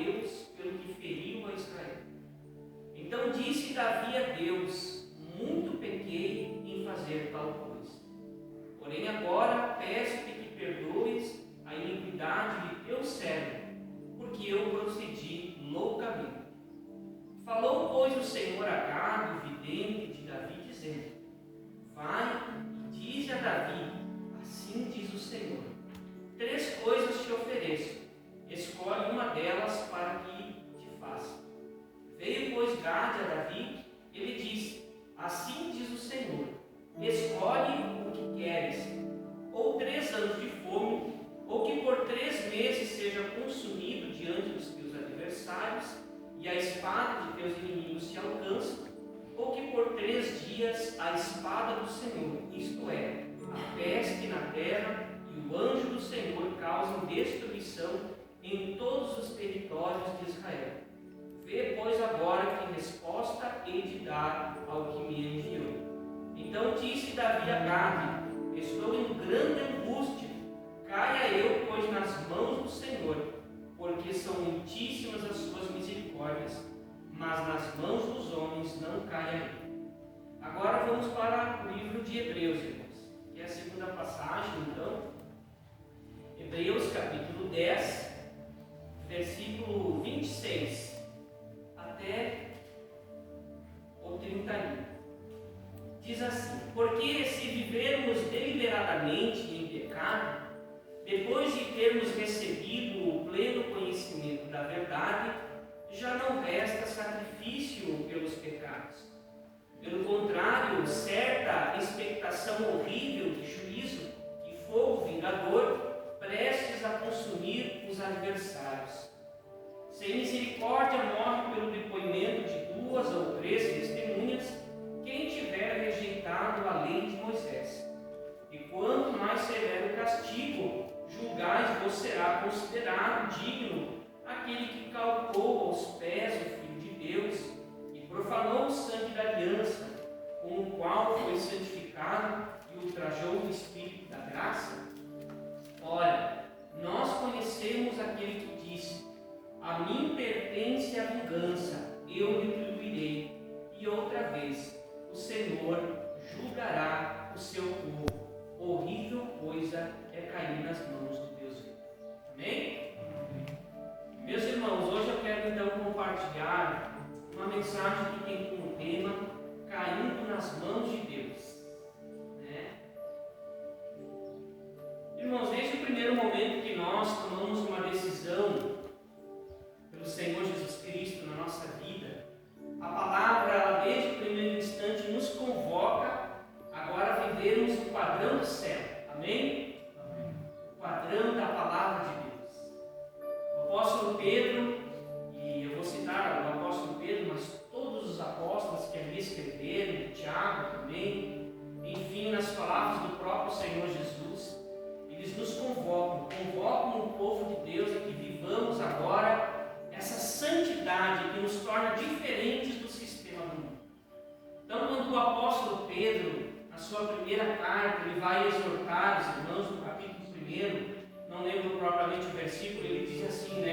Deus pelo que feriu a Israel. Então disse Davi a Deus: muito pequei em fazer tal coisa. Porém agora peço-te que perdoes a iniquidade de teu servo, porque eu procedi loucamente. Falou, pois, o Senhor a Gade, o vidente de Davi, dizendo: vai e dize a Davi, assim diz o Senhor: 3 coisas te ofereço, escolhe uma delas para que te faça. Veio, pois, Gade a Davi, ele disse: assim diz o Senhor: escolhe o que queres, ou 3 anos de fome, ou que por 3 meses seja consumido diante dos teus adversários, e a espada de teus inimigos te alcança, ou que por 3 dias a espada do Senhor, isto é, a peste na terra, e o anjo do Senhor causem destruição em todos os territórios de Israel. Vê, pois, agora que resposta hei de dar ao que me enviou. Então disse Davi a Gade: estou em grande angústia, caia eu, pois, nas mãos do Senhor, porque são muitíssimas as suas misericórdias, mas nas mãos dos homens não caia eu. Agora vamos para o livro de Hebreus, irmãos, que é a segunda passagem, então. Hebreus capítulo 10, versículo 26 até o 31. Diz assim: porque se vivermos deliberadamente em pecado, depois de termos recebido o pleno conhecimento da verdade, já não resta sacrifício pelos pecados. Pelo contrário, certa expectação horrível de juízo e fogo vingador, prestes a consumir os adversários. Sem misericórdia morre pelo depoimento de 2 ou 3 testemunhas quem tiver rejeitado a lei de Moisés. E quanto mais severo o castigo, julgais-vos será considerado digno aquele que calcou aos pés o Filho de Deus e profanou o sangue da aliança, com o qual foi santificado e ultrajou o Espírito da graça? Ora, nós conhecemos aquele que disse: a mim pertence a vingança, eu retribuirei. E outra vez, o Senhor julgará o seu povo. Horrível coisa é cair nas mãos do Deus vivo. Amém? Meus irmãos, hoje eu quero então compartilhar uma mensagem que tem como tema caindo nas mãos de Deus. Irmãos, desde o primeiro momento que nós tomamos uma decisão pelo Senhor Jesus Cristo na nossa vida, a palavra, ela desde o primeiro instante nos convoca agora a vivermos o padrão do céu. Amém? Amém. O padrão da palavra de Deus. O apóstolo Pedro, e eu vou citar o apóstolo Pedro, mas todos os apóstolos que ali escreveram, Tiago também, enfim, nas palavras do próprio Senhor Jesus, eles nos convocam o povo de Deus a que vivamos agora essa santidade que nos torna diferentes do sistema do mundo. Então, quando o apóstolo Pedro, na sua primeira carta, ele vai exortar os irmãos no capítulo 1, não lembro propriamente o versículo, ele diz assim,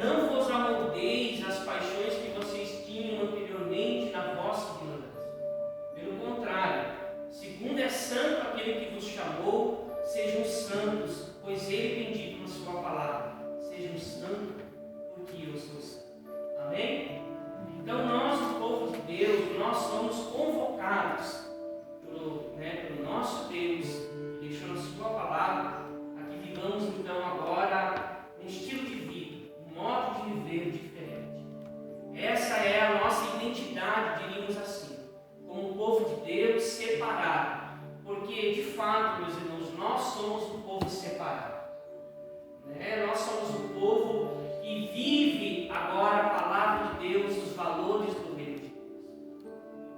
não vos amoldeis às paixões que vocês tinham anteriormente na vossa ignorância. Pelo contrário, segundo é santo aquele que vos chamou, sejam santos, pois ele tem dito na sua palavra: sejam santos, porque eu sou santo. Amém? Então nós, o povo de Deus, nós somos convocados pelo nosso Deus, que deixou na sua palavra, a que vivamos então agora um estilo de vida, um modo de viver diferente. Essa é a nossa identidade, diríamos assim, como povo de Deus separado. Porque, de fato, meus irmãos, nós somos um povo separado. Nós somos um povo que vive agora a palavra de Deus, os valores do reino de Deus.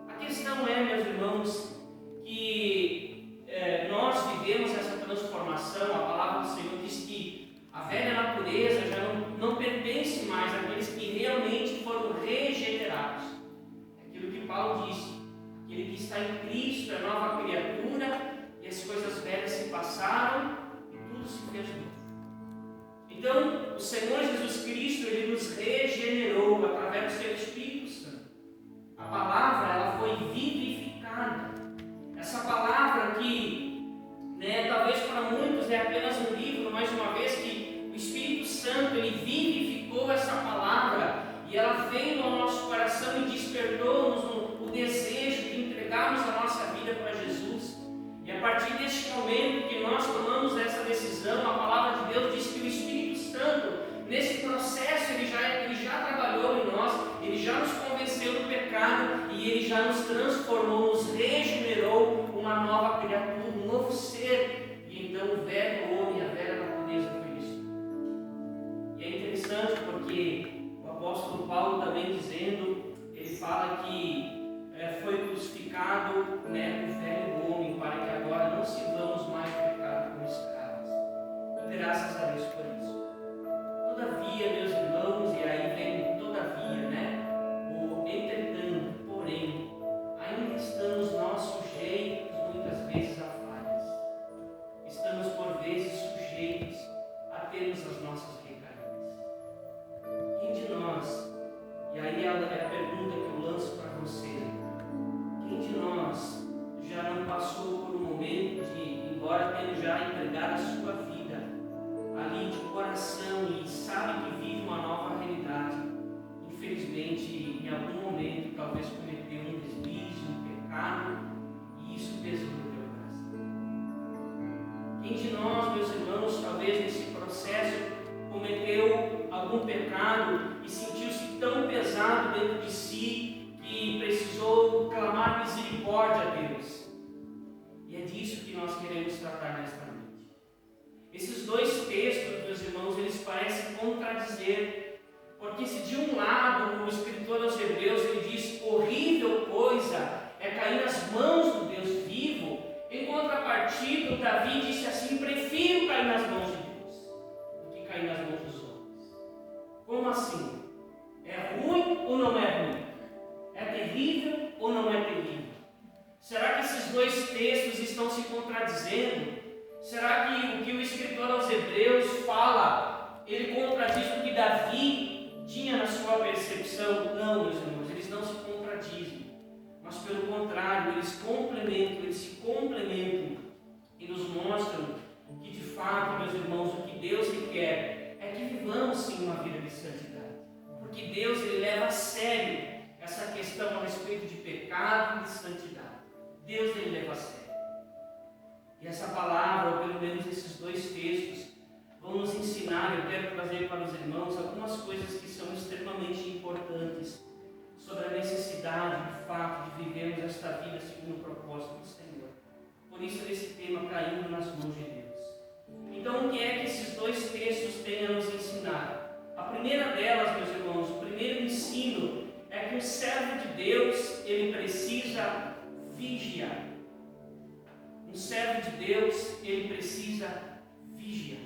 A questão é, meus irmãos, que nós vivemos essa transformação. A palavra do Senhor diz que a velha natureza já não pertence mais àqueles que realmente foram regenerados. É aquilo que Paulo disse: aquele que está em Cristo é nova criatura, e as coisas velhas se passaram e tudo se fez novo. Então, o Senhor Jesus Cristo, Ele nos regenerou através do seu Espírito Santo. A palavra, ela foi vivificada. Essa palavra que, talvez para muitos é apenas um livro, mais uma vez que o Espírito Santo, Ele vivificou essa palavra e ela veio ao nosso coração e despertou-nos o desejo de entregarmos a nossa vida para Jesus. E a partir deste momento que nós tomamos essa decisão, a palavra de Deus diz que o Espírito Santo, nesse processo, ele já trabalhou em nós, ele já nos convenceu do pecado e ele já nos transformou, nos regenerou uma nova criatura, um novo ser. E então o velho homem, a velha natureza foi destruída. E é interessante porque o apóstolo Paulo também dizendo, ele fala que foi crucificado o velho homem, para que agora não sirvamos mais o pecado como escravos. E graças a Deus por isso. Todavia, meus irmãos, e aí vem todavia, o entretanto, porém, ainda estamos nós sujeitos muitas vezes a falhas. Estamos por vezes sujeitos a termos as nossas recaídas. Quem de nós, e aí é a pergunta que eu lanço para você, quem de nós já não passou por um momento de, embora tendo já entregado a sua vida ali de coração e sabe que vive uma nova realidade, infelizmente em algum momento talvez cometeu um deslize, um pecado, e isso pesou no teu coração? Quem de nós, meus irmãos, talvez nesse processo cometeu algum pecado e sentiu-se tão pesado dentro de si que precisou clamar misericórdia a Deus? E é disso que nós queremos tratar nesta noite. Esses dois textos, meus irmãos, eles parecem contradizer, porque se de um lado o escritor aos Hebreus ele diz horrível coisa é cair nas mãos do Deus vivo, em contrapartida o Davi disse assim: prefiro cair nas mãos de Deus do que cair nas mãos dos homens. Como assim? É ruim ou não é ruim? É terrível ou não é terrível? Será que esses dois textos estão se contradizendo? Será que o que o escritor aos Hebreus fala, ele contradiz o que Davi tinha na sua percepção? Não, meus irmãos, eles não se contradizem, mas pelo contrário, eles complementam, eles se complementam e nos mostram que de fato, meus irmãos, o que Deus quer é que vivamos sim uma vida de santidade, porque Deus ele leva a sério essa questão a respeito de pecado e de santidade. Deus ele leva a sério. E essa palavra, ou pelo menos esses dois textos, vão nos ensinar, eu quero trazer para os irmãos algumas coisas que são extremamente importantes sobre a necessidade, de fato, de vivermos esta vida segundo o propósito do Senhor. Por isso, esse tema caindo nas mãos de Deus. Então, o que é que esses dois textos têm a nos ensinar? A primeira delas, meus irmãos, o primeiro ensino é que o servo de Deus, ele precisa vigiar. Um servo de Deus, ele precisa vigiar.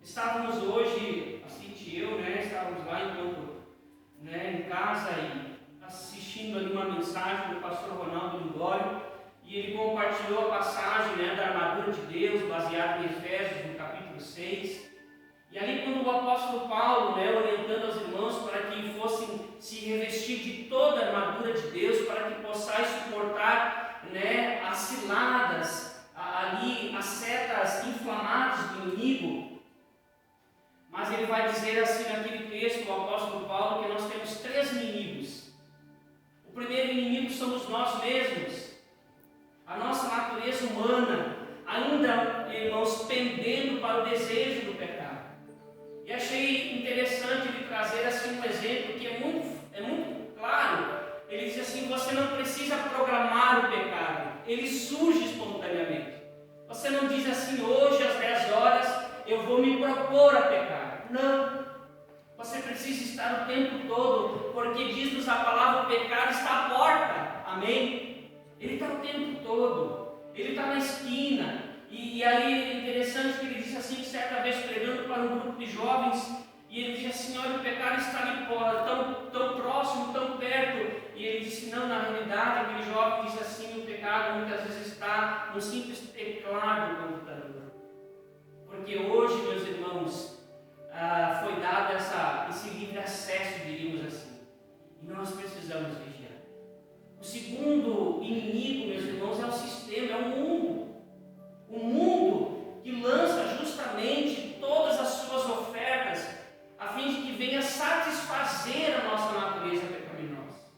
Estávamos hoje, a Cintia e eu, estávamos lá enquanto, em casa e assistindo ali uma mensagem do pastor Ronaldo Lindório, e ele compartilhou a passagem da armadura de Deus, baseada em Efésios, no capítulo 6. E ali quando o apóstolo Paulo, orientando aos irmãos para que fossem se revestir de toda a armadura de Deus, para que possais suportar as ciladas, ali as setas inflamadas do inimigo. Mas ele vai dizer assim naquele texto, o apóstolo Paulo, que nós temos três inimigos. O primeiro inimigo somos nós mesmos, a nossa natureza humana, ainda, irmãos, pendendo para o desejo do pecado. E achei interessante ele trazer assim um exemplo que é muito claro. Ele diz assim: você não precisa programar o pecado, ele surge espontaneamente. Você não diz assim: hoje às 10 horas eu vou me propor a pecar. Não. Você precisa estar o tempo todo, porque diz-nos a palavra: o pecado está à porta. Amém? Ele está o tempo todo, ele está na esquina. E aí é interessante que ele disse assim, certa vez pregando para um grupo de jovens, e ele disse assim: olha, o pecado está ali tão próximo, tão perto. E ele disse: não, na realidade, aquele jovem disse assim: o pecado muitas vezes está no simples teclado do computador. Porque hoje, meus irmãos, do inimigo, meus irmãos, é o sistema, é o mundo. O mundo que lança justamente todas as suas ofertas a fim de que venha satisfazer a nossa natureza pecaminosa.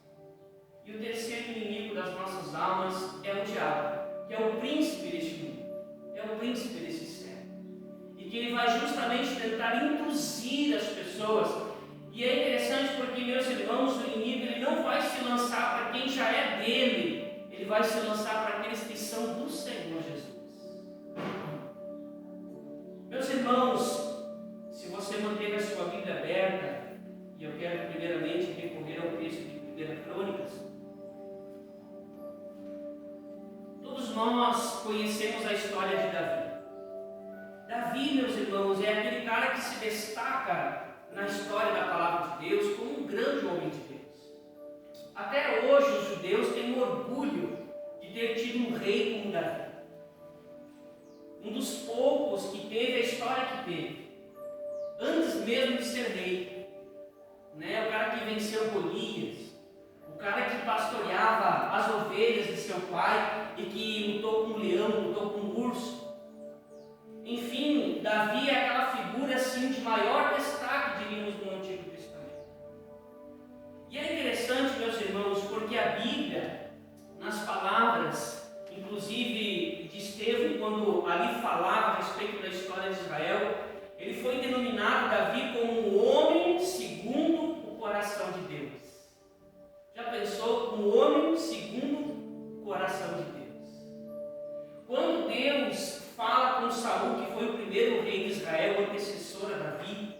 E o terceiro inimigo das nossas almas é o diabo, que é o príncipe deste mundo, é o príncipe desse século. E que ele vai justamente tentar induzir as pessoas. E é interessante porque, meus irmãos, o inimigo ele não vai se lançar para quem já é dele, ele vai se lançar para aqueles que são do Senhor Jesus. Meus irmãos, se você manteve a sua Bíblia aberta, e eu quero primeiramente recorrer ao texto de 1 Crônicas, todos nós conhecemos a história de Davi. Davi, meus irmãos, é aquele cara que se destaca na história da palavra de Deus como um grande homem de Deus. Até hoje os judeus têm orgulho de ter tido um rei como Davi. Um dos poucos que teve a história que teve, antes mesmo de ser rei. O cara que venceu Golias, o cara que pastoreava as ovelhas de seu pai e que lutou com um leão, lutou com um urso. Enfim, Davi é aquela figura assim de maior destaque, diríamos, no Antigo Testamento. E é interessante, meus irmãos, porque a Bíblia, nas palavras, inclusive de Estevão, quando ali falava a respeito da história de Israel, ele foi denominado Davi como um homem segundo o coração de Deus. Já pensou? Um homem segundo o coração de Deus. Quando Deus fala com Saul, que foi o primeiro rei de Israel, o antecessor a Davi,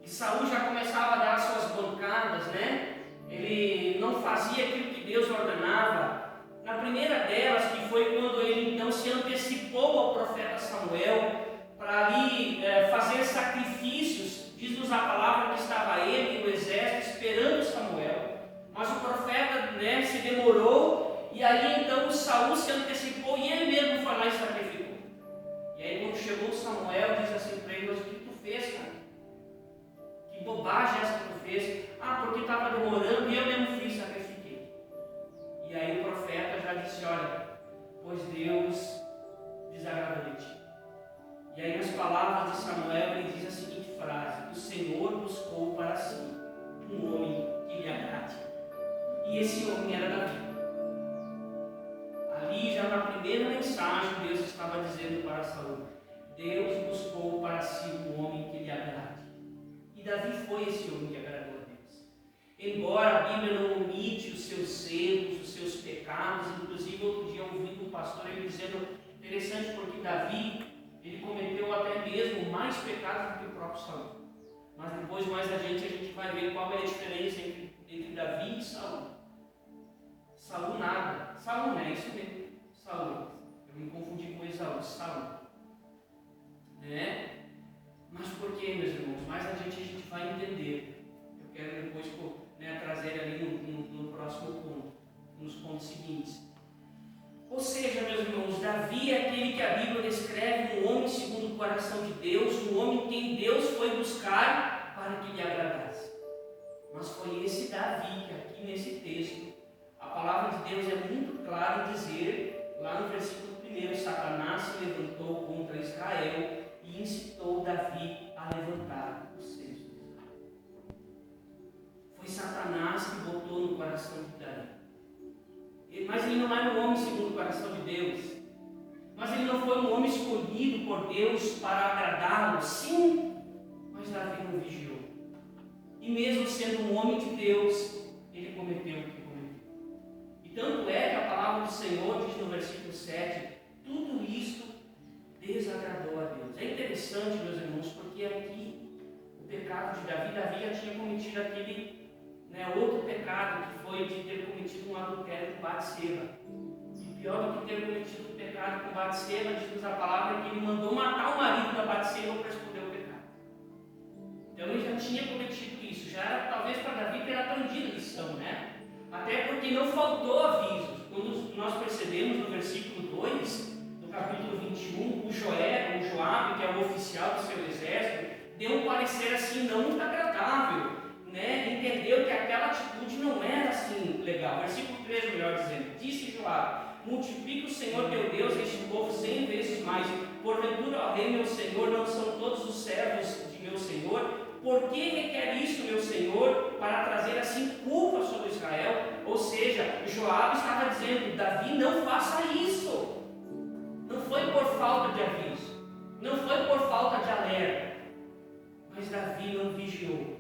e Saul já começava a dar suas bancadas, Ele não fazia aquilo que Deus ordenava. Na primeira delas, que foi quando ele então se antecipou ao profeta Samuel, para ali fazer sacrifícios, diz-nos a palavra que estava ele e o exército esperando Samuel, mas o profeta se demorou, e aí então Saul se antecipou e ele mesmo foi lá e sacrificou. E aí quando chegou Samuel, diz assim para ele: mas o que tu fez, cara? Que bobagem essa que tu fez? Porque estava demorando e eu mesmo fiz, sacrifiquei. E aí o profeta já disse: olha, pois Deus desagrada de ti. E aí nas palavras de Samuel ele diz a seguinte frase: o Senhor buscou para si um homem que lhe agrade. E esse homem era Davi. Ali já na primeira mensagem Deus estava dizendo para Saul: Deus buscou para si um homem que lhe agrade. E Davi foi esse homem que agradou a Deus. Embora a Bíblia não omite os seus erros, os seus pecados, inclusive outro dia eu ouvi um pastor ele dizendo, interessante porque Davi ele cometeu até mesmo mais pecados do que o próprio Saul. Mas depois, mais adiante, a gente vai ver qual é a diferença entre Davi e Saul. Saul nada. Saul não é isso mesmo. Saul. Eu me confundi com Esaú. Saul. Mas por que, meus irmãos? Mais adiante a gente vai entender. Eu quero depois trazer ali no próximo ponto, nos pontos seguintes. Ou seja, meus irmãos, Davi é aquele que a Bíblia descreve um homem segundo o coração de Deus, um homem quem Deus foi buscar para que lhe agradasse. Mas foi esse Davi que aqui nesse texto, a palavra de Deus é muito clara em dizer, lá no versículo 1, Satanás se levantou contra Israel e incitou Davi a levantar os seus de Israel. Foi Satanás que botou no coração de Davi. Mas ele não era um homem segundo o coração de Deus. Mas ele não foi um homem escolhido por Deus para agradá-lo. Sim, mas Davi não vigiou. E mesmo sendo um homem de Deus, ele cometeu o que cometeu. E tanto é que a palavra do Senhor diz no versículo 7, tudo isto desagradou a Deus. É interessante, meus irmãos, porque aqui o pecado de Davi já tinha cometido aquele outro pecado que foi de ter cometido um adultério com Batseba. E pior do que ter cometido um pecado com Batseba, diz a palavra que ele mandou matar o marido da Batseba para esconder o pecado. Então ele já tinha cometido isso, já era talvez para Davi ter aprendido a lição, Até porque não faltou avisos. Quando nós percebemos no versículo 2, do capítulo 21, o Joabe, que é o oficial do seu exército, deu um parecer assim não muito agradável, entendeu que aquela atitude não era assim legal. Versículo 3, melhor dizendo: disse Joabe: multiplica o Senhor teu Deus este povo 100 vezes mais. Porventura, ó rei meu Senhor, não são todos os servos de meu Senhor? Por que requer isso, meu Senhor, para trazer assim culpa sobre Israel? Ou seja, Joabe estava dizendo: Davi, não faça isso. Não foi por falta de aviso, não foi por falta de alerta, mas Davi não vigiou.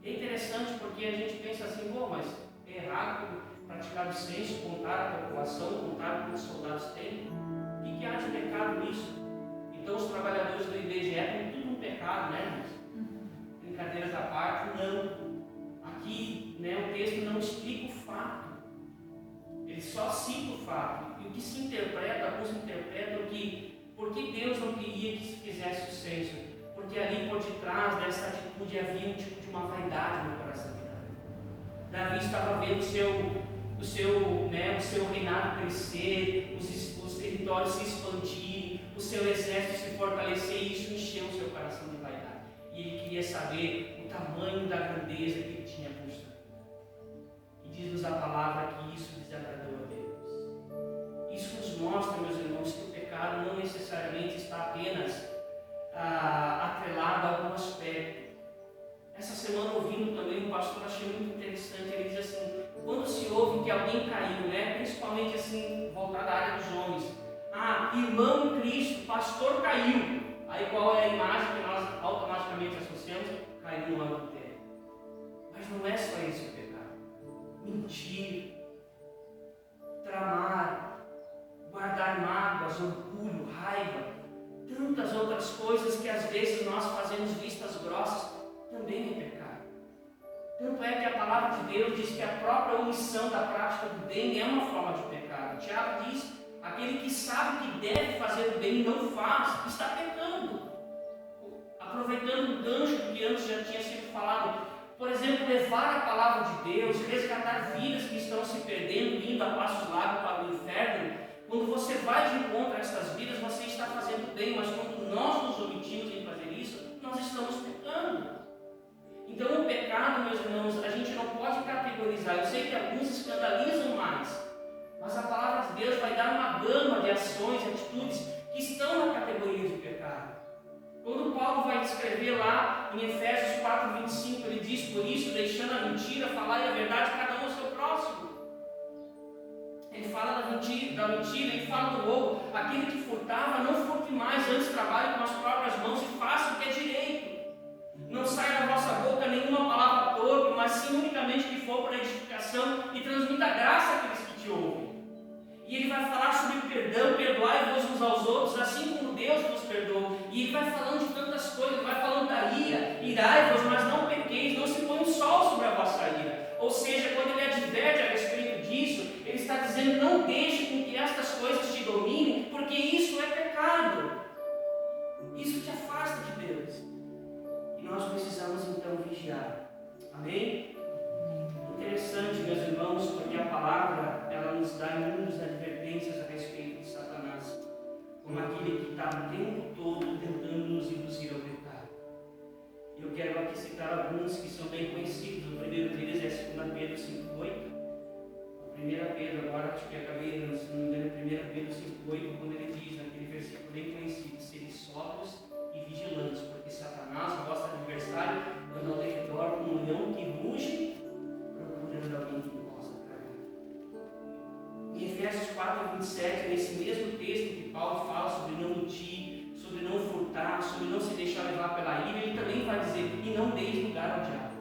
É interessante porque a gente pensa assim: mas é errado praticar o censo, contar a população, contar quantos soldados tem? O que há de pecado nisso? Então os trabalhadores do IBGE têm tudo um pecado, né, irmãos? Brincadeiras à parte, não. Aqui, o texto não explica o fato, ele só cita o fato. E o que se interpreta, alguns interpretam que porque Deus não queria que se fizesse o censo, porque ali por detrás dessa atitude havia um tipo de uma vaidade no coração de Davi. Davi estava vendo o seu reinado crescer, os territórios se expandirem, o seu exército se fortalecer, e isso encheu o seu coração de vaidade. E ele queria saber o tamanho da grandeza que ele tinha construído. E diz-nos a palavra que isso desagradou a Deus. Isso nos mostra, meus irmãos, que o pecado não necessariamente está apenas atrelado a algum aspecto. Essa semana, ouvindo também um pastor, achei muito interessante. Ele diz assim: quando se ouve que alguém caiu, principalmente assim, voltado à área dos homens, irmão em Cristo, pastor caiu. Aí qual é a imagem que nós automaticamente associamos? Caiu no adultério. Mas não é só esse o pecado. Mentir, tramar, guardar mágoas, orgulho, raiva, tantas outras coisas que às vezes nós fazemos vistas grossas, também é pecado. Tanto é que a palavra de Deus diz que a própria omissão da prática do bem é uma forma de pecado. Tiago diz: aquele que sabe que deve fazer o bem e não faz, está pecando. Aproveitando o gancho que antes já tinha sido falado, por exemplo, levar a palavra de Deus, resgatar vidas que estão se perdendo, indo a passos largos para o inferno. Quando você vai de encontro a essas vidas, você está fazendo bem, mas quando nós nos omitimos em fazer isso, nós estamos pecando. Então o pecado, meus irmãos, a gente não pode categorizar. Eu sei que alguns escandalizam mais, mas a palavra de Deus vai dar uma gama de ações, atitudes que estão na categoria de pecado. Quando Paulo vai descrever lá em Efésios 4:25, ele diz: por isso, deixando a mentira, falai a verdade, cada um ao seu próximo. Ele fala da mentira, ele fala do roubo. Aquele que furtava, não furte mais, antes trabalhe com as próprias mãos e faça o que é direito. Não saia da vossa boca nenhuma palavra torpe, mas sim unicamente que for para edificação e transmita graça àqueles que te ouvem. E ele vai falar sobre perdão: perdoai-vos uns aos outros, assim como Deus nos perdoou. E ele vai falando de tantas coisas, vai falando da ira: irai-vos, mas não pequeis, não se põe o sol sobre a vossa ira. Ou seja, quando ele adverte a respeito disso, ele está dizendo: não deixe com que estas coisas te dominem, porque isso é pecado. Isso te afasta de Deus. E nós precisamos então vigiar. Amém? Interessante, meus irmãos, porque a palavra ela nos dá inúmeras advertências a respeito de Satanás, como aquele que está o tempo todo tentando nos induzir ao pecado. Eu quero aqui citar alguns que são bem conhecidos. O primeiro deles é 2 Pedro 5:8. 1 Pedro, agora acho que acabei, se não me engano, 1 Pedro 5:8, quando ele diz naquele versículo bem conhecido: serem sóbrios e vigilantes, porque Satanás, vosso adversário, anda ao redor como um leão que ruge, procurando alguém que possa tragar. Em Efésios 4:27, nesse mesmo texto que Paulo fala sobre não mentir, sobre não furtar, sobre não se deixar levar pela ira, ele também vai dizer: e não deis lugar ao diabo.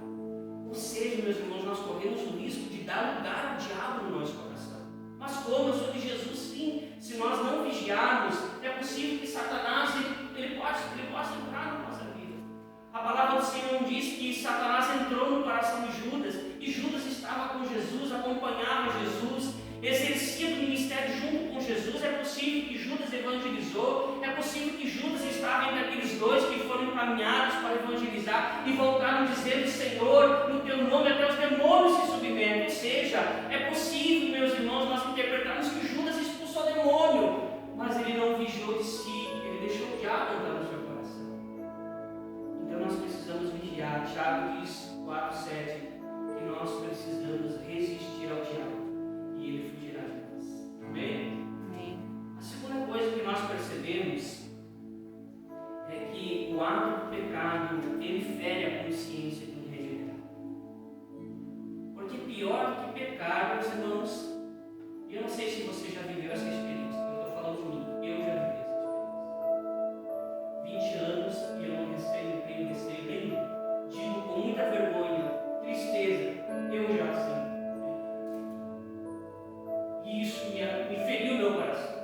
Ou seja, meus irmãos, nós corremos o risco de dar lugar ao diabo no nosso coração. Mas como? Eu sou de Jesus, sim. Se nós não vigiarmos, é possível que Satanás ele possa entrar na nossa vida. A palavra do Senhor diz que Satanás entrou no coração de Judas, e Judas estava com Jesus, acompanhava Jesus, exercia o ministério junto com Jesus. É possível que Judas evangelizou, é possível que Judas estava entre aqueles dois que foram encaminhados para evangelizar e voltaram dizendo: Senhor, no teu nome até os demônios se submetem. Ou seja, é possível, meus irmãos, nós interpretarmos que Judas expulsou o demônio, mas ele não vigiou de si, ele deixou o diabo entrar no seu coração. Então nós precisamos vigiar. Tiago diz 4:7: pecado, ele fere a consciência do regenerado. Porque pior do que pecar, meus irmãos, eu não sei se você já viveu essa experiência, eu estou falando de mim, eu já vivi essa experiência. 20 anos e eu não tenho receio nenhum. Digo com muita vergonha, tristeza, eu já sei. E isso me feriu meu coração.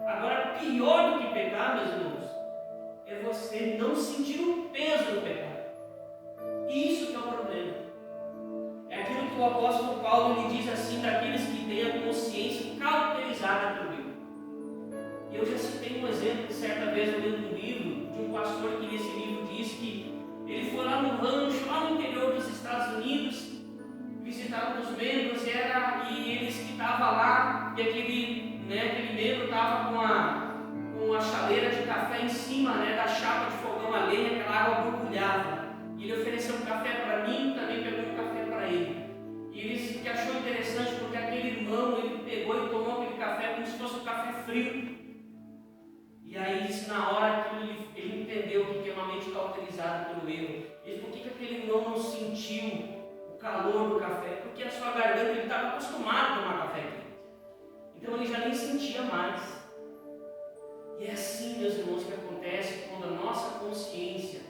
Agora, pior do que pecar, meus irmãos, é você não sentir o peso do pecado. Isso que é o problema. É aquilo que o apóstolo Paulo lhe diz assim, daqueles que têm a consciência cauterizada pelo erro. E eu já citei um exemplo que certa vez eu lendo um livro, de um pastor que nesse livro diz que ele foi lá no rancho, lá no interior dos Estados Unidos, visitar um dos membros, e eles que estavam lá, e aquele membro estava com uma chaleira de café em cima, da chapa de fogão a lenha, aquela água borbulhava. E ele ofereceu um café para mim, também pegou um café para ele. E ele disse que achou interessante, porque aquele irmão, ele pegou e tomou aquele café como se fosse um café frio. E aí disse, na hora que ele entendeu o que é uma mente cauterizada pelo erro. Ele disse, por que aquele irmão não sentiu o calor do café? Porque a sua garganta, ele estava acostumado a tomar café quente. Então ele já nem sentia mais. E é assim, meus irmãos, que acontece quando a nossa consciência,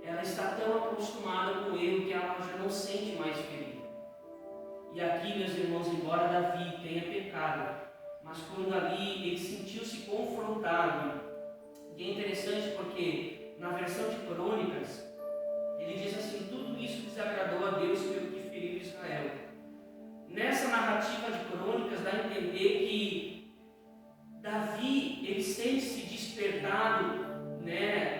ela está tão acostumada com o erro que ela já não sente mais ferida. E aqui, meus irmãos, embora Davi tenha pecado, mas quando ali ele sentiu-se confrontado, e é interessante porque na versão de Crônicas, ele diz assim, tudo isso desagradou a Deus pelo que feriu Israel. Nessa narrativa de Crônicas dá a entender que Davi, ele sente-se despertado,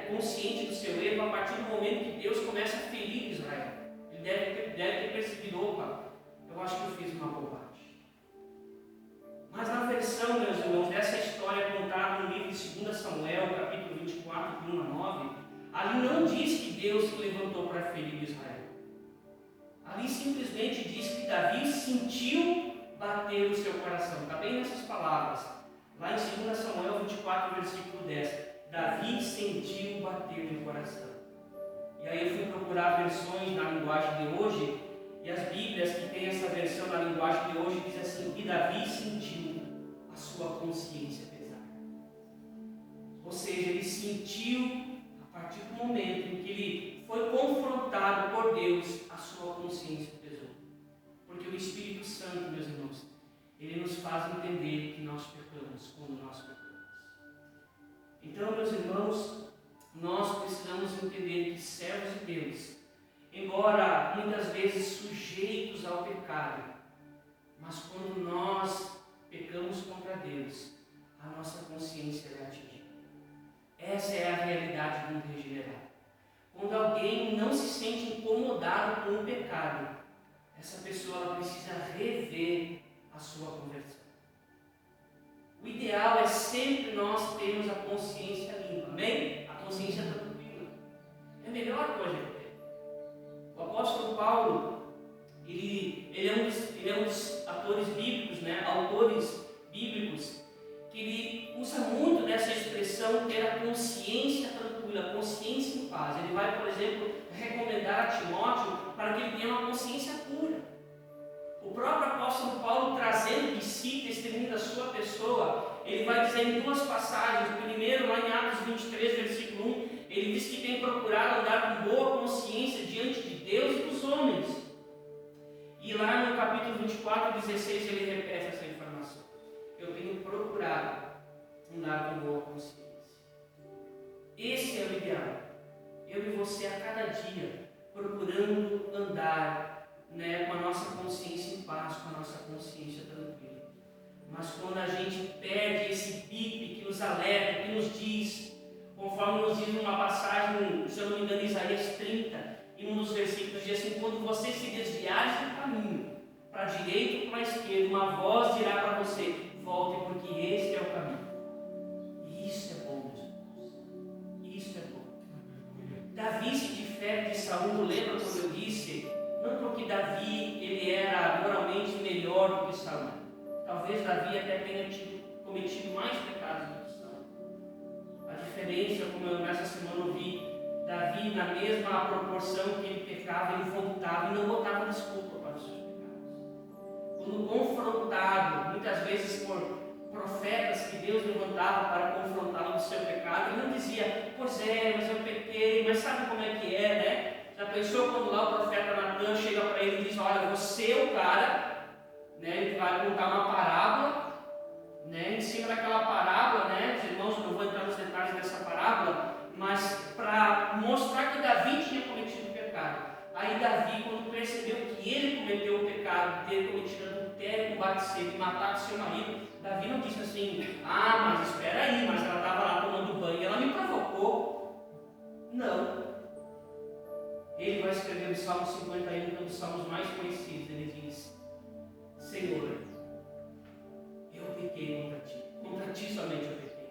consciente do seu erro a partir do momento que Deus começa a ferir Israel. Ele deve ter percebido, opa, eu acho que eu fiz uma bobagem. Mas na versão, meus irmãos, dessa história contada no livro de 2 Samuel, capítulo 24, de 1 a 9, ali não diz que Deus se levantou para ferir Israel. Ali simplesmente diz que Davi sentiu bater o seu coração. Está bem nessas palavras. Lá em 2 Samuel 24, versículo 10. Davi sentiu bater no coração. E aí eu fui procurar versões na linguagem de hoje, e as Bíblias que têm essa versão na linguagem de hoje diz assim, que Davi sentiu a sua consciência pesar. Ou seja, ele sentiu, a partir do momento em que ele foi confrontado por Deus, a sua consciência pesou. Porque o Espírito Santo, meus irmãos, ele nos faz entender que nós pecamos quando nós pecamos. Então, meus irmãos, nós precisamos entender que servos de Deus, embora muitas vezes sujeitos ao pecado, mas quando nós pecamos contra Deus, a nossa consciência é atingida. Essa é a realidade do regenerado. Quando alguém não se sente incomodado com o pecado, essa pessoa ela precisa rever a sua conversão. O ideal é sempre nós termos a consciência limpa, amém? A consciência tranquila. É a melhor coisa que tem. O apóstolo Paulo, ele é um dos autores bíblicos, que ele usa muito dessa expressão ter a consciência tranquila, a consciência em paz. Ele vai, por exemplo, recomendar a Timóteo para que ele tenha uma consciência pura. O próprio apóstolo Paulo, trazendo de si testemunho da sua pessoa, ele vai dizer em duas passagens. Primeiro, lá em Atos 23, versículo 1, ele diz que tem procurado andar com boa consciência diante de Deus e dos homens. E lá no capítulo 24, 16, ele repete essa informação. Eu tenho procurado andar com boa consciência. Esse é o ideal. Eu e você a cada dia procurando andar com a nossa consciência em paz, com a nossa consciência tranquila. Mas quando a gente perde esse bip que nos alerta, que nos diz, conforme nos diz numa passagem, se eu não me engano, Isaías 30, e um dos versículos diz assim, quando você se desviar do caminho, para a direita ou para a esquerda, uma voz dirá para você, volte, porque este é o caminho. E isso é bom, meus irmãos. Isso é bom. Davi se difere de Saul, lembra quando eu disse? Não porque Davi ele era moralmente melhor do que Saul. Talvez Davi até tenha cometido mais pecados do que Saul. A diferença, como eu nessa semana ouvi Davi, na mesma proporção que ele pecava, ele voltava e não botava desculpa para os seus pecados. Quando confrontado, muitas vezes por profetas que Deus levantava para confrontá-lo do seu pecado, ele não dizia: pois é, mas eu pequei, mas sabe como é que é, né? Já pensou quando lá o profeta Natan chega para ele e diz: olha, você é o cara, né? Ele vai contar uma parábola, né? Em cima daquela parábola, né? Os irmãos, não vou entrar nos detalhes dessa parábola, mas para mostrar que Davi tinha cometido pecado. Aí Davi, quando percebeu que ele cometeu o pecado de ter cometido adultério com Batseba e matado seu marido, Davi não disse assim: ah, mas espera aí, mas ela estava lá tomando banho e ela me provocou. Não. Ele vai escrever o Salmo 51, que é um dos salmos mais conhecidos. Ele diz: Senhor, eu pequei contra ti somente eu pequei.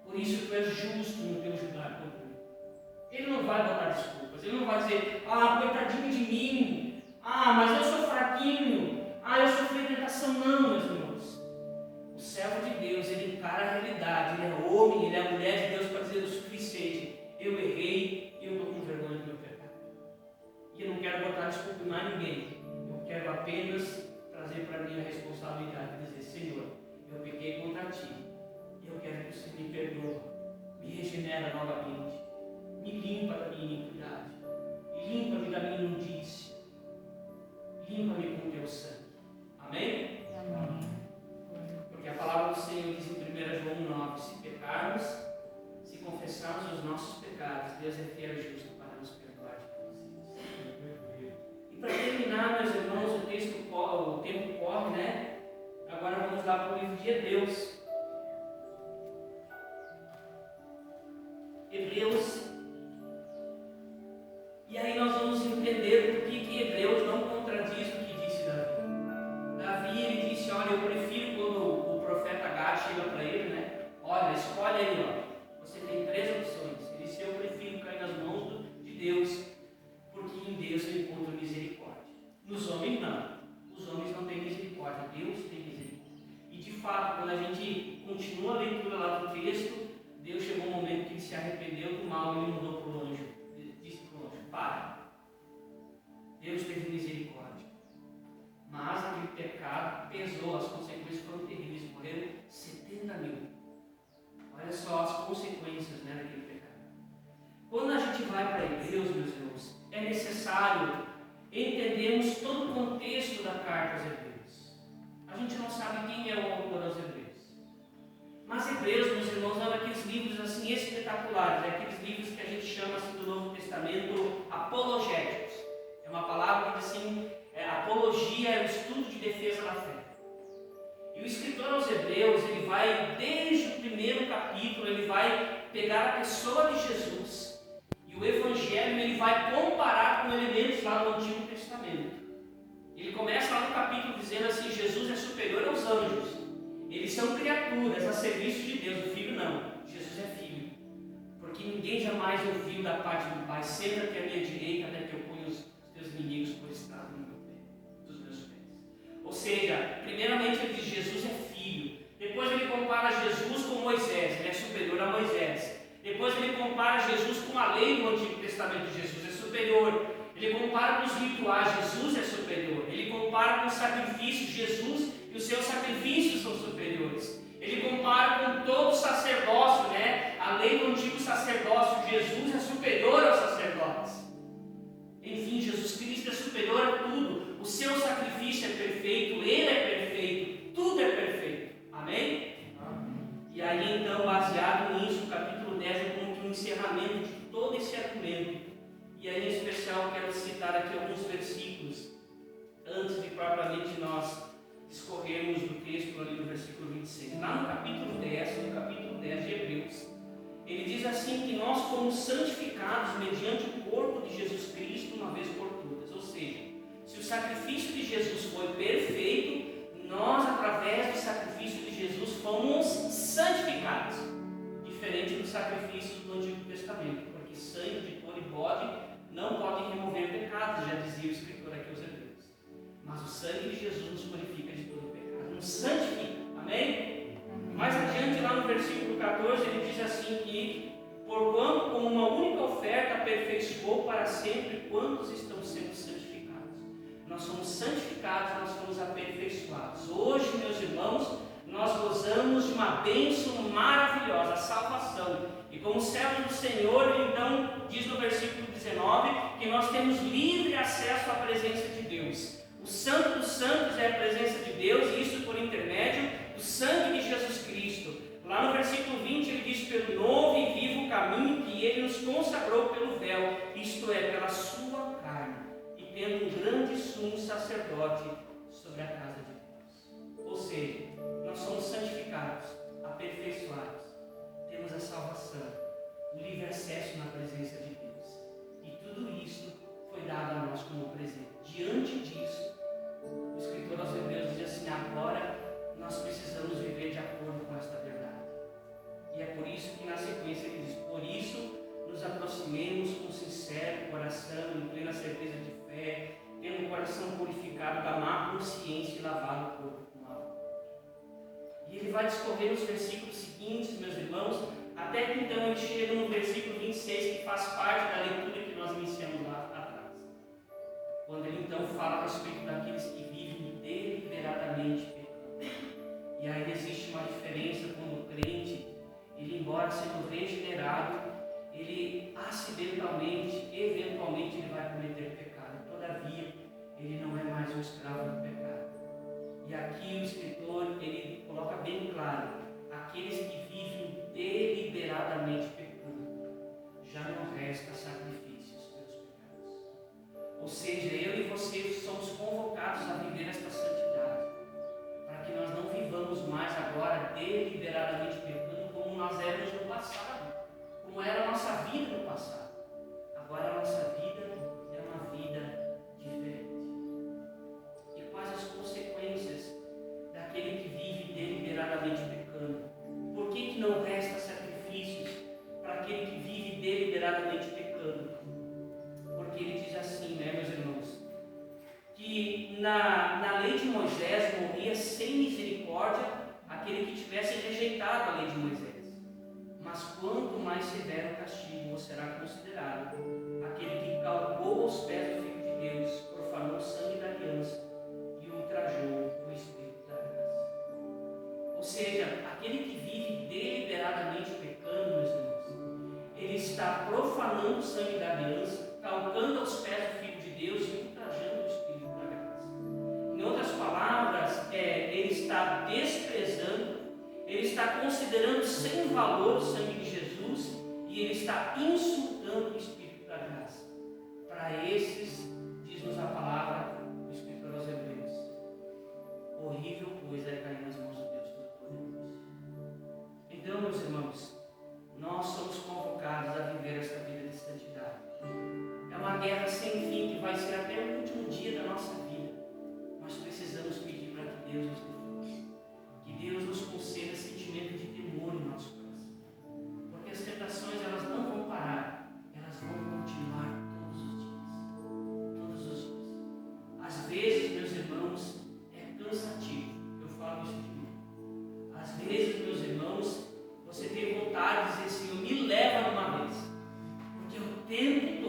Por isso tu és justo no teu julgar contra mim. Ele não vai botar desculpas, ele não vai dizer: ah, coitadinho de mim, ah, mas eu sou fraquinho, ah, eu sofri tentação. Não, meus irmãos. O servo de Deus, ele encara a realidade, ele é homem, ele é a mulher de Deus para dizer o suficiente: eu errei e eu estou com vergonha do meu pecado. E eu não quero botar desculpa em mais ninguém, eu quero apenas trazer para mim a responsabilidade de dizer: Senhor, eu pequei contra ti, e eu quero que o Senhor me perdoe, me regenera novamente, me limpa da minha iniquidade, limpa-me da minha imundície, limpa-me com o teu sangue. Amém? Amém. Porque a palavra do Senhor diz em 1 João 9: se pecarmos, se confessarmos os nossos pecados, Deus é fiel e justo para nos perdoar de todos eles. E para terminar, meus irmãos, o tempo corre, né? Agora vamos lá para o livro de Hebreus. E aí nós vamos entender por que Hebreus não contradiz o que disse Davi. Davi, ele disse: olha, eu prefiro, quando o profeta Gad chega para ele, né? Olha, escolhe aí, ó. Você tem 3 opções. Ele disse: eu prefiro cair nas mãos de Deus, porque em Deus eu encontro misericórdia. Nos homens não. Os homens não têm misericórdia, Deus tem misericórdia. E de fato, quando a gente continua a leitura lá do texto, Deus chegou um momento que ele se arrependeu do mal e ele mudou para o anjo. Ele disse para o anjo: para. Deus teve misericórdia. Mas aquele pecado pesou, as consequências foram terríveis. Morreram 70 mil. Olha só as consequências, né, daquele pecado. Quando a gente vai para Hebreus, meus irmãos, é necessário entendermos todo o contexto da carta aos Hebreus. A gente não sabe quem é o autor aos Hebreus. Mas Hebreus, meus irmãos, não é aqueles livros assim espetaculares, é aqueles livros que a gente chama assim, do Novo Testamento apologéticos. É uma palavra que diz assim: apologia é o estudo de defesa da fé. E o escritor aos Hebreus, ele vai, desde o primeiro capítulo, ele vai pegar a pessoa de Jesus e o Evangelho, ele vai comparar com elementos lá do Antigo Testamento. Ele começa lá no capítulo dizendo assim: Jesus é superior aos anjos. Eles são criaturas a serviço de Deus. O Filho não. Jesus é Filho. Porque ninguém jamais ouviu da parte do Pai: senta-te à minha direita até que eu ponha os teus inimigos por estrado dos meus pés. Ou seja, primeiramente ele diz: Jesus é Filho. Depois ele compara Jesus com Moisés. Ele é superior a Moisés. Depois ele compara Jesus com a lei do Antigo Testamento. Jesus é superior. Ele compara com os rituais. Jesus é superior. Ele compara com os sacrifícios. Jesus e os seus sacrifícios são superiores. Ele compara com todo o sacerdócio, né? A lei do antigo sacerdócio. Jesus é superior aos sacerdotes. Enfim, Jesus Cristo é superior a tudo. O seu sacrifício é perfeito, ele é perfeito, tudo é perfeito. Amém? Amém. E aí então, baseado nisso, o capítulo 10 é como que um encerramento de todo esse argumento. E aí, em especial, quero citar aqui alguns versículos antes de propriamente nós escorrermos do texto ali no versículo 26. Lá no capítulo 10 de Hebreus, ele diz assim: que nós fomos santificados mediante o corpo de Jesus Cristo uma vez por todas. Ou seja, se o sacrifício de Jesus foi perfeito, nós, através do sacrifício de Jesus, fomos santificados. Diferente dos sacrifícios do Antigo Testamento, porque sangue de touro e bode não pode remover pecados, já dizia o escritor aqui aos Hebreus. Mas o sangue de Jesus nos purifica de todo pecado, nos santifica. Amém? Mais adiante, lá no versículo 14, ele diz assim: que porquanto com uma única oferta aperfeiçoou para sempre quantos estão sendo santificados. Nós somos santificados, nós somos aperfeiçoados. Hoje, meus irmãos, nós gozamos de uma bênção maravilhosa, a salvação. E como servos do Senhor, ele então diz no versículo 19 que nós temos livre acesso à presença de Deus. O Santo dos Santos é a presença de Deus, e isso por intermédio do sangue de Jesus Cristo. Lá no versículo 20 ele diz: pelo novo e vivo caminho que ele nos consagrou pelo véu, isto é, pela sua carne, e tendo um grande sumo sacerdote sobre a casa de Deus. Ou seja, nós somos santificados, aperfeiçoados, temos a salvação, o livre acesso na presença de Deus. E tudo isso foi dado a nós como presente. Diante disso, o escritor aos Hebreus diz assim: agora nós precisamos viver de acordo com esta verdade. E é por isso que na sequência ele diz: por isso nos aproximemos com sincero coração, em plena certeza de fé, tendo o coração purificado da má consciência e lavado o corpo com água. E ele vai discorrer os versículos seguintes, meus irmãos, até que então ele chega no versículo 26, que faz parte da leitura que nós iniciamos lá atrás. Quando ele então fala a respeito daqueles que vivem deliberadamente pecando. E aí existe uma diferença quando o crente, ele, embora sendo regenerado, ele acidentalmente, eventualmente, ele vai cometer pecado. Todavia, ele não é mais um escravo do pecado. E aqui o escritor, ele coloca bem claro: aqueles que vivem deliberadamente pecando, já não resta sacrifícios pelos pecados. Ou seja, eu e você somos convocados a viver esta santidade, para que nós não vivamos mais agora deliberadamente pecando como nós éramos no passado, como era a nossa vida no passado. Agora a nossa vida é uma vida diferente. E quais as consequências daquele que vive deliberadamente pecando? Por que não resta sacrifícios para aquele que vive deliberadamente pecando? Porque ele diz assim, meus irmãos, que na lei de Moisés morria sem misericórdia aquele que tivesse rejeitado a lei de Moisés. Mas quanto mais severo o castigo será considerado aquele que calcou aos pés do Filho de Deus, profanou o sangue da aliança e ultrajou o Espírito da graça. Ou seja, aquele que vive deliberadamente pecando, meus irmãos, ele está profanando o sangue da aliança, calcando aos pés do Filho de Deus e ultrajando o Espírito da graça. Em outras palavras, ele está desprezando, ele está considerando sem valor o sangue de Jesus e ele está insultando o Espírito da graça. Para esses, diz-nos a palavra do escritor aos Hebreus: horrível coisa é cair nas mãos de Deus Todo-Poderoso. Então, meus irmãos, nós somos convocados a viver esta vida de santidade. É uma guerra sem fim que vai ser até o último dia da nossa vida. Mas precisamos pedir para que Deus nos dê força, que Deus nos conceda sentimento de temor em nosso coração. Porque as tentações, elas não vão parar, elas vão continuar todos os dias. Todos os dias. Às vezes, meus irmãos, é cansativo. Eu falo isso de mim. Às vezes, meus irmãos, você tem vontade de dizer: Senhor, me leva de uma vez. Porque o tempo